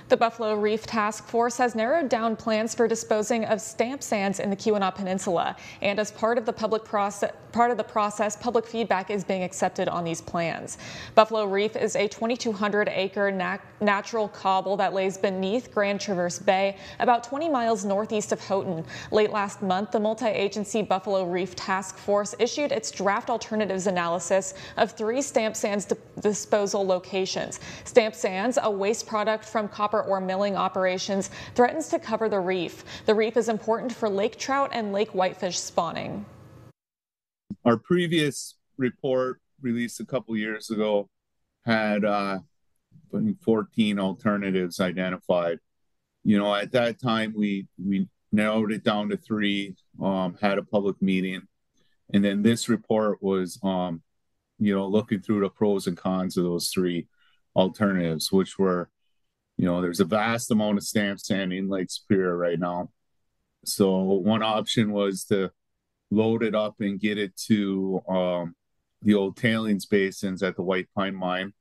The Buffalo Reef Task Force has narrowed down plans for disposing of stamp sands in the Keweenaw Peninsula. And as part of the process, public feedback is being accepted on these plans. Buffalo Reef is a 2,200-acre natural cobble that lays beneath Grand Traverse Bay, about 20 miles northeast of Houghton. Late last month, the multi-agency Buffalo Reef Task Force issued its draft alternatives analysis of 3 stamp sands disposal locations. Stamp sands, a waste product from copper or milling operations, threatens to cover the reef. The reef is important for lake trout and lake whitefish spawning. Our previous report, released a couple years ago, had 14 alternatives identified. At that time we narrowed it down to 3, had a public meeting, and then this report was looking through the pros and cons of those 3 alternatives, which were, there's a vast amount of stamp sand in Lake Superior right now. So one option was to load it up and get it to the old tailings basins at the White Pine Mine,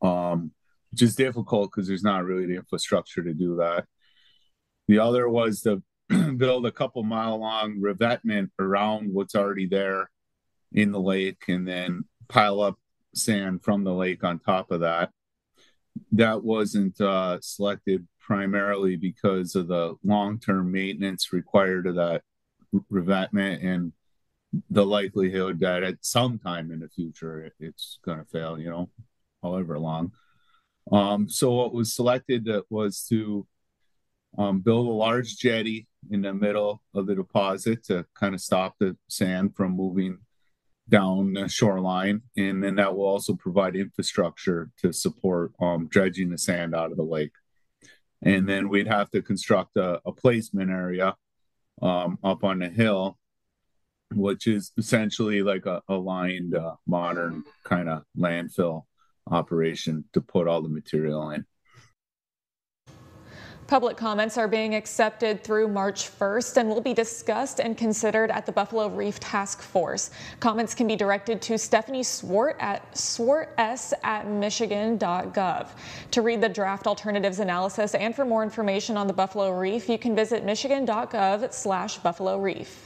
which is difficult because there's not really the infrastructure to do that. The other was to build a couple mile long revetment around what's already there in the lake and then pile up sand from the lake on top of that. That wasn't selected primarily because of the long-term maintenance required of that revetment and the likelihood that at some time in the future it's going to fail, however long. So what was selected was to build a large jetty in the middle of the deposit to kind of stop the sand from moving down the shoreline, and then that will also provide infrastructure to support dredging the sand out of the lake. And then we'd have to construct a placement area up on the hill, which is essentially like a lined modern kind of landfill operation to put all the material in. Public comments are being accepted through March 1st and will be discussed and considered at the Buffalo Reef Task Force. Comments can be directed to Stephanie Swart at swarts@michigan.gov. To read the draft alternatives analysis and for more information on the Buffalo Reef, you can visit michigan.gov/Buffalo Reef.